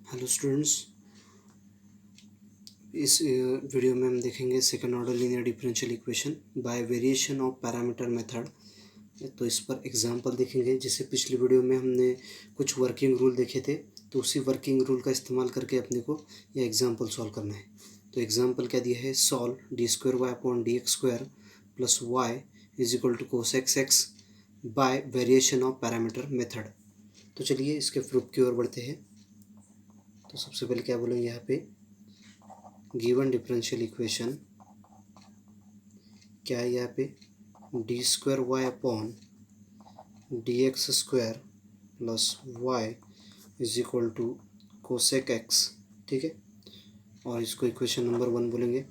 Hello students, इस video में हम देखेंगे second order linear differential equation by variation of parameter method. तो इस पर एग्जांपल देखेंगे। जैसे पिछली वीडियो में हमने कुछ वर्किंग रूल देखे थे, तो उसी वर्किंग रूल का इस्तेमाल करके अपने को यह एग्जांपल सॉल्व करना है। तो एग्जांपल क्या दिया है, solve D square Y upon D x square plus Y is equal to cos X X by variation of parameter method. तो चलिए इसके प्रूफ की ओर बढ़ते हैं। तो सबसे पहले क्या बोलेंगे, यहाँ पे गिवन डिफरेंशियल इक्वेशन क्या है, यहाँ पे D square Y upon D x square plus Y is equal to cosec X. ठीक है, और इसको इक्वेशन नंबर 1 बोलेंगे।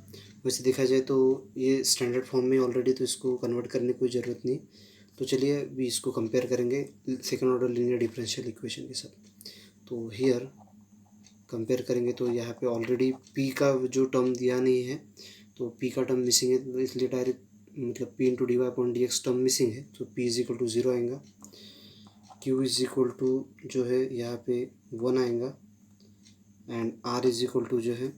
वैसे देखा जाए तो ये स्टैंडर्ड फॉर्म में ऑलरेडी, तो इसको कन्वर्ट करने की कोई ज़रूरत नहीं। तो चलिए अभी इसको कंपेयर करेंगे second order linear differential equation के साथ। तो हियर कंपेयर करेंगे तो यहाँ पे ऑलरेडी पी का जो टर्म दिया नहीं है, तो पी का टर्म मिसिंग है, तो इसलिए डायरेक्ट मतलब P into D Y upon D X term missing है, तो पी इज इक्वल टू 0 आएगा। क्यू इज इक्वल टू जो है यहाँ पे 1 आएगा, and R is equal to जो है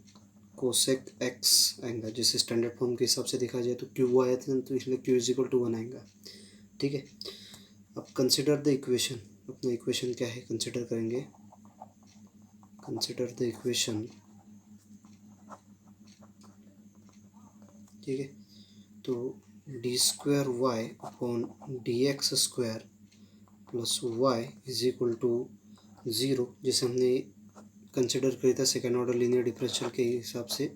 कोसेक एक्स आएगा। जैसे स्टैंडर्ड फॉर्म के हिसाब से देखा जाए तो क्यू आया था, तो इसलिए क्यू इज इक्वल टू 1 आएगा। ठीक है, अब कंसिडर द इक्वेशन। अपना इक्वेशन क्या है कंसिडर करेंगे। Consider the equation. ठीक है, तो D square Y upon D x square plus Y is equal to 0, जैसे हमने कंसिडर किया था सेकेंड ऑर्डर लीनियर डिफरेंशियल के हिसाब से।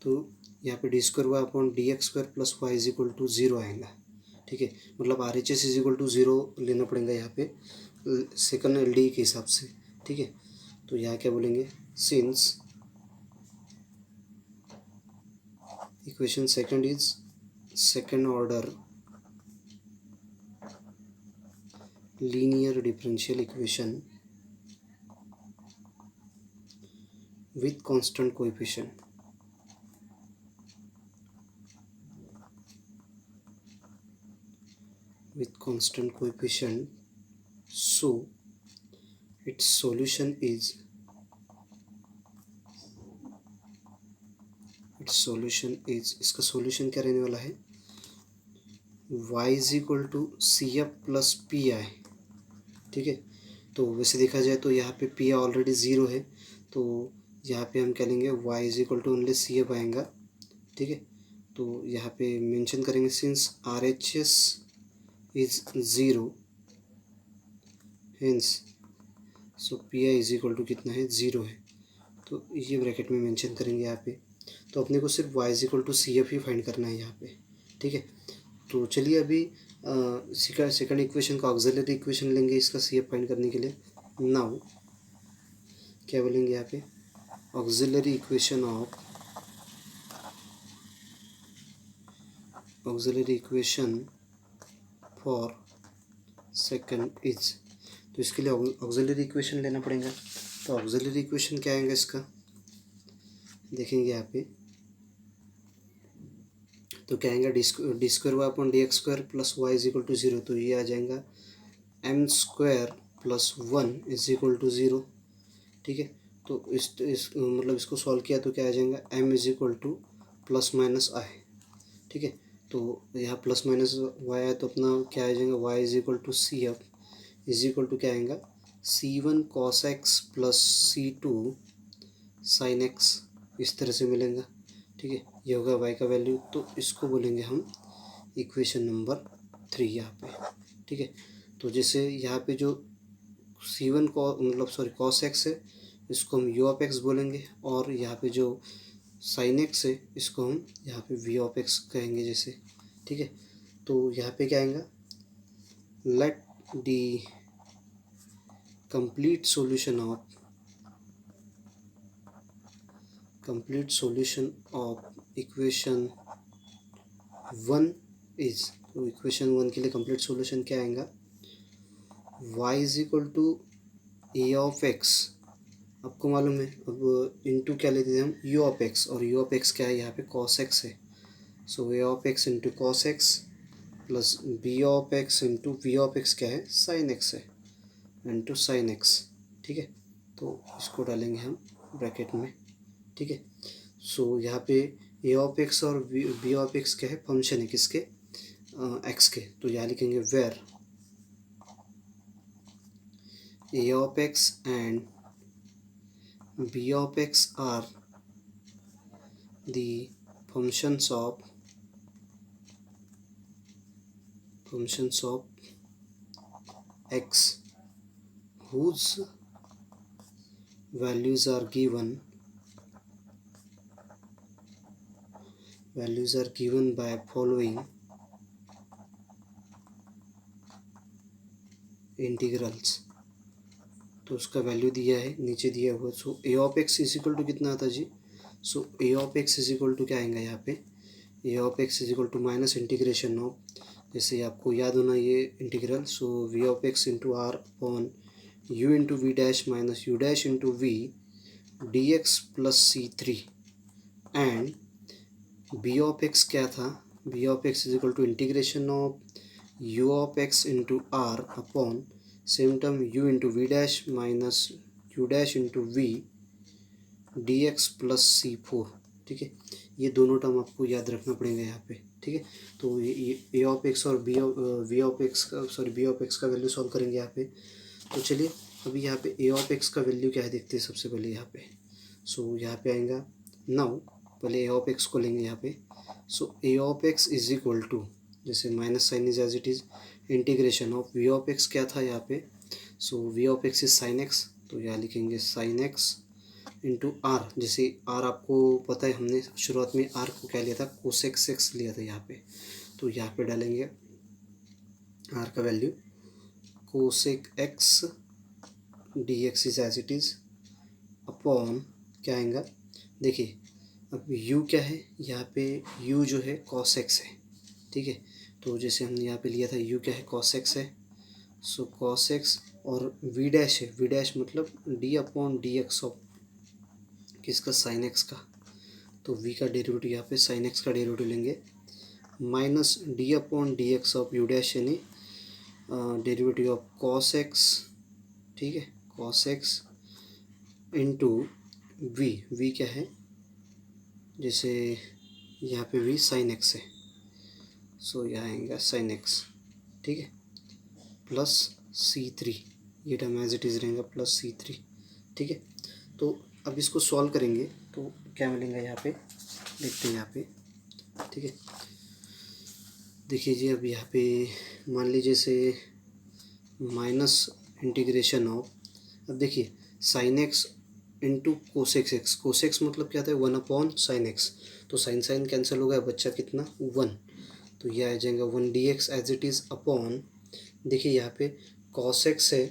तो यहाँ पे D square Y upon D x square plus Y is equal to 0 आएगा। ठीक है, मतलब R H S is equal to 0 लेना पड़ेगा यहाँ पे सेकेंड एल डी के हिसाब से। ठीक है, तो यहाँ क्या बोलेंगे, since equation second is second order linear differential equation with constant coefficient. With constant coefficient, so its solution is इसका सॉल्यूशन क्या रहने वाला है, y is equal to C F plus P I. ठीक है, तो वैसे देखा जाए तो यहाँ पे पी आई ऑलरेडी 0 है, तो यहाँ पे हम क्या लेंगे, y is equal to only C F आएगा। ठीक है, तो यहाँ पे मेंशन करेंगे since R H S is 0, hence so P I is equal to कितना है, 0 है। तो ये ब्रैकेट में मेंशन करेंगे यहाँ पे। तो अपने को सिर्फ y is equal to C F ही फाइंड करना है यहाँ पे। ठीक है, तो चलिए अभी सेकंड इक्वेशन का ऑक्सिलरी इक्वेशन लेंगे इसका सी एफ फाइंड करने के लिए। नाउ क्या बोलेंगे यहाँ पे, auxiliary equation for second is. तो इसके लिए ऑक्सिलरी इक्वेशन लेना पड़ेगा। तो ऑक्सिलरी इक्वेशन क्या आएगा इसका, देखेंगे यहाँ पे। तो क्या आएगा, d square Y upon D x square plus Y is equal to 0, तो ये आ जाएगा m square plus 1 is equal to 0। ठीक है, तो इस मतलब इसको सॉल्व किया तो क्या आ जाएगा, M is equal to plus minus I. ठीक है, तो यहाँ प्लस माइनस वाई है, तो अपना क्या आ जाएगा, y is equal to C F is equal to क्या आएगा, C1 cos x plus C2 sin x, इस तरह से मिलेगा। ठीक है, ये होगा y का वैल्यू, तो इसको बोलेंगे हम इक्वेशन नंबर 3 यहाँ पे। ठीक है, तो जैसे यहाँ पे जो C1 cos x है, इसको हम u ऑफ x बोलेंगे, और यहाँ पे जो sin x है, इसको हम यहाँ पे v ऑफ x कहेंगे जैसे। ठीक है, तो यहाँ पे क्या आएगा, let the complete solution of equation 1 is, तो इक्वेशन 1 के लिए कंप्लीट सॉल्यूशन क्या आएगा, y is equal to A of x, आपको मालूम है। अब इनटू क्या लेते थे हम, u ऑफ x, और u ऑफ x क्या है, यहाँ पे cos x है। सो a of x into cos x plus b of x into v of x क्या है, sin x है, इंटू sin x। ठीक है, तो इसको डालेंगे हम ब्रैकेट में, ठीक है। सो यहाँ पे ए ऑफ एक्स और बी ऑफ एक्स क्या है, फंक्शन है किसके, एक्स के। तो यहाँ लिखेंगे where A of X and B of X are the functions of x whose values are given by following integrals. तो उसका वैल्यू दिया है, नीचे दिया हुआ। So A of x is equal to कितना आता जी, so A of x is equal to क्या आएगा यहाँ पे, A of x is equal to minus integration of, जैसे आपको याद होना ये integral, so V of x into R upon u into v dash minus u dash into v d x plus C three and B of x क्या था, B of x is equal to integration of u of x into R upon same term u into v dash minus u dash into v d x plus c four, ठीक है। ये दोनों term आपको याद रखना पड़ेगा यहाँ पे, ठीक है। तो ये ए ऑफ एक्स और बी ऑफ एक्स का वैल्यू सॉल्व करेंगे यहाँ पे। तो चलिए अभी यहाँ पे ए ऑफ एक्स का वैल्यू क्या है देखते हैं सबसे पहले यहाँ पे। सो यहाँ पे आएगा नाउ, पहले ए ऑफ एक्स को लेंगे यहाँ पे। So A of x is equal to, जैसे minus sine is as it is, integration of V of x क्या था यहाँ पे, so V of x is sine x, तो यहाँ लिखेंगे साइन एक्स इंटू आर, जैसे आर आपको पता है हमने शुरुआत में आर को क्या लिया था, कोसेक्स एक्स लिया था यहाँ पे। तो यहाँ पे डालेंगे आर का value cosec x d x is as it is upon क्या आएगा, देखिए अब u क्या है यहाँ पे, u जो है cos x है, ठीक है। तो जैसे हमने यहाँ पे लिया था u क्या है, cos x है। सो cos x और v डैश है, v डैश मतलब d upon D x of किसका, साइन x का। तो v का डेरिवेटिव यहाँ पे साइन x का डेरिवेटिव लेंगे minus d upon D x of u dash यानी डेरिवेटिव ऑफ cos x, ठीक है, cos x इंटू v क्या है, जैसे यहाँ पे भी साइन एक्स है, सो यहाँ आएगा साइन एक्स, ठीक है, प्लस सी थ्री, ये टर्म एज इट इज़ रहेगा प्लस सी थ्री, ठीक है। तो अब इसको सॉल्व करेंगे तो क्या मिलेगा यहाँ पे, देखते हैं यहाँ पे, ठीक है। देखिए जी अब यहाँ पे मान लीजिए से माइनस इंटीग्रेशन ऑफ, अब देखिए sine x into cosec x, cosec मतलब क्या था, वन अपॉन साइन एक्स, तो साइन कैंसिल हो गया, बच्चा कितना, वन, तो ये आ जाएगा one d x as it is upon, देखिए यहाँ पे कॉस एक्स है,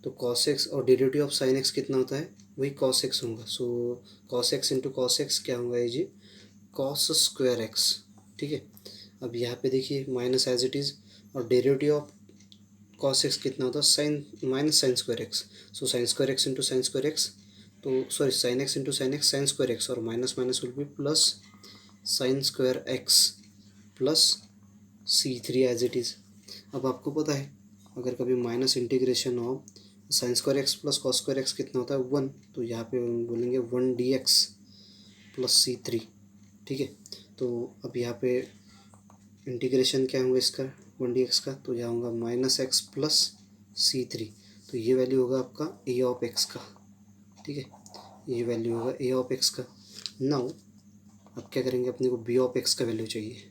तो कॉस एक्स और डेरिवेटिव ऑफ साइन एक्स कितना होता है, वही कॉस एक्स होगा। So cos x into cos x क्या होगा ये जी, कॉस स्क्वायर एक्स, ठीक है। अब यहाँ पे देखिए माइनस एज इट इज़ और डेरिवेटिव ऑफ कॉस एक्स कितना होता है, sine minus sine square X, so sine square X into sine square X, तो sorry sine x into sine X, sine square X और minus minus will be plus sine square X plus C three as it is. अब आपको पता है अगर कभी minus integration of sine square X plus cos square x कितना होता है, वन, तो यहाँ पे बोलेंगे वन डी एक्स प्लस सी थ्री, ठीक है। तो अब यहाँ पे इंटीग्रेशन क्या होगा इसका, वन डी एक्स का, तो यहाँ होगा माइनस एक्स प्लस सी थ्री, तो ये वैल्यू होगा आपका ए ऑफ एक्स का, ठीक है, ये वैल्यू होगा ए ऑफ एक्स का। नाउ अब क्या करेंगे, अपने को बी ऑफ एक्स का वैल्यू चाहिए।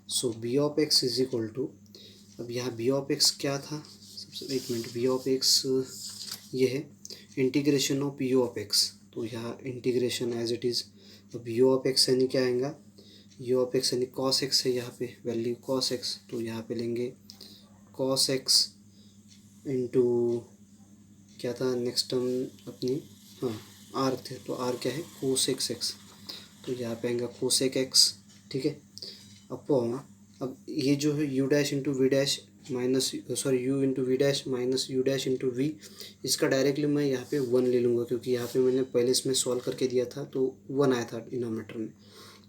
So B of x is equal to, अब यहाँ बी ऑफ एक्स क्या था, सबसे एक मिनट, बी ऑफ एक्स ये है integration of u of x, तो यहाँ इंटीग्रेशन एज इट इज़, अब यू ऑफ एक्स यानी क्या आएगा, यू ऑफ एक्स यानी कॉस एक्स है यहाँ पे वैल्यू कॉस एक्स, तो यहाँ पे लेंगे कॉस एक्स इंटू क्या था नेक्स्ट टर्म अपनी, हाँ आर थे, तो आर क्या है कोसेक एक्स, तो यहाँ पे आएगा कोसेक एक्स, ठीक है, अपॉन, अब ये जो है u dash into v dash minus sorry u into v dash minus u dash into v, इसका डायरेक्टली मैं यहाँ पे वन ले लूँगा क्योंकि यहाँ पे मैंने पहले इसमें सॉल्व करके दिया था तो वन आया था डिनोमिनेटर में,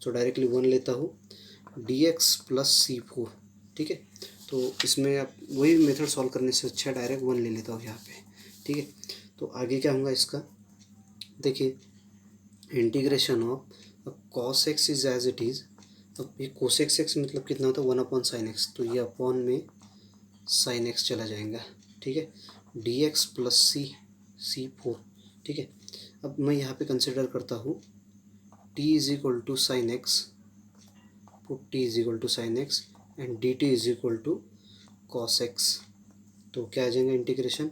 सो डायरेक्टली वन लेता हूँ D x plus c four, ठीक है। तो इसमें अब वही मेथड सॉल्व करने से अच्छा डायरेक्ट वन ले लेता हूँ यहाँ पे, ठीक है। तो आगे क्या होगा इसका, देखिए इंटीग्रेशन ऑफ, अब cos x is as it is, अब ये कोस एक्स मतलब कितना होता है 1/sin x, तो ये अपॉन में sin x चला जाएगा, ठीक है, dx प्लस c4, ठीक है। अब मैं यहाँ पे कंसिडर करता हूँ t is equal to sine x, put t is equal to sine x and dt is equal to cos x, तो क्या आ जाएगा इंटीग्रेशन,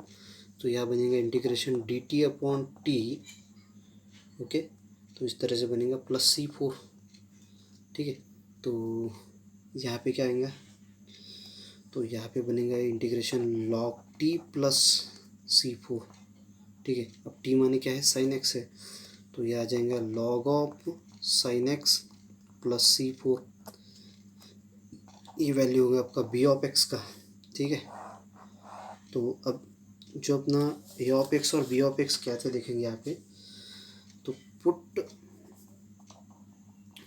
तो यहाँ बनेगा integration dt upon t, okay, तो इस तरह से बनेगा प्लस c4, ठीक है। तो यहाँ पे क्या आएगा, तो यहाँ पे बनेगा integration log t plus c4, ठीक है। अब t माने क्या है, साइन एक्स है, तो ये आ जाएगा log of sine x plus c4, ये वैल्यू होगा आपका b ऑफ x का, ठीक है। तो अब जो अपना a ऑफ x और b ऑफ x क्या थे देखेंगे यहाँ पे, तो पुट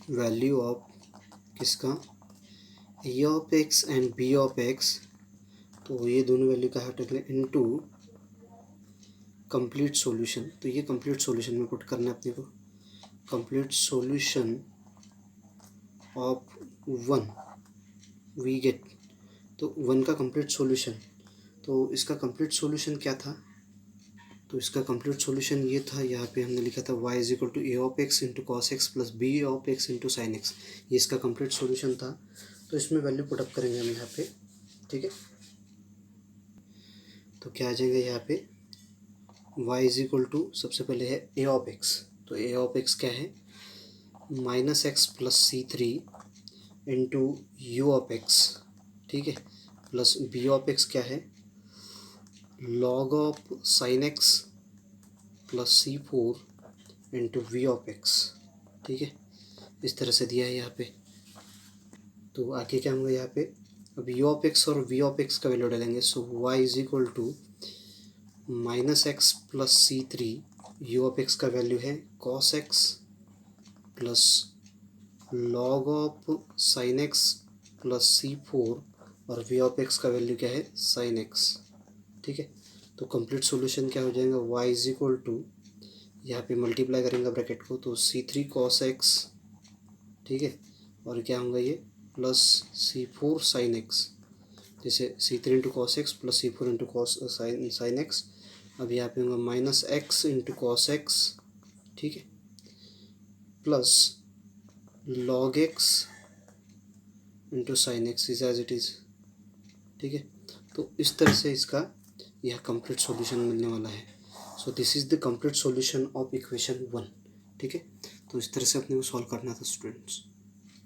वैल्यू ऑफ किसका, a of x and b of x, तो ये दोनों वैल्यू का हट निकले इनटू कंप्लीट सॉल्यूशन, तो ये कंप्लीट सॉल्यूशन में पुट करना है अपने को, complete solution of 1 we get, तो 1 का कंप्लीट सॉल्यूशन, तो इसका कंप्लीट सॉल्यूशन क्या था, तो इसका कंप्लीट सॉल्यूशन ये था, यहाँ पे हमने लिखा था y is equal to A of x into cos x plus B of x into sine x, ये इसका कंप्लीट सॉल्यूशन था। तो इसमें वैल्यू पुटअप करेंगे हम यहाँ पे, ठीक है। तो क्या आ जाएगा यहाँ पे, y इज इक्वल टू सबसे पहले है ए ऑफ एक्स, तो ए ऑफ एक्स क्या है minus x plus c3 into u of x, ठीक है, प्लस बी ऑफ एक्स क्या है log of sine x plus c4 into v of x, ठीक है, इस तरह से दिया है यहाँ पे। तो आगे क्या होंगे यहाँ पे, अब यू ऑफ एक्स और वी ऑफ एक्स का वैल्यू डालेंगे, so y is equal to minus x plus c3, u of x का वैल्यू है cos x plus log of sine x plus c4 और वी ऑफ एक्स का value क्या है sine x, ठीक है। तो कंप्लीट सॉल्यूशन क्या हो जाएगा, y इज इक्वल टू, यहाँ पे मल्टीप्लाई करेंगे ब्रैकेट को, तो c3 cos x, ठीक है, और क्या होगा ये प्लस c4 sin x, जैसे c3 into cos x plus c4 into cos sine x, अब यहाँ पे होगा minus x into cos x, ठीक है, plus log x into sine x is as it is, ठीक है। तो इस तरह से इसका यह कंप्लीट सॉल्यूशन मिलने वाला है। So this is the complete solution of equation 1, ठीक है। तो इस तरह से अपने को सॉल्व करना था स्टूडेंट्स।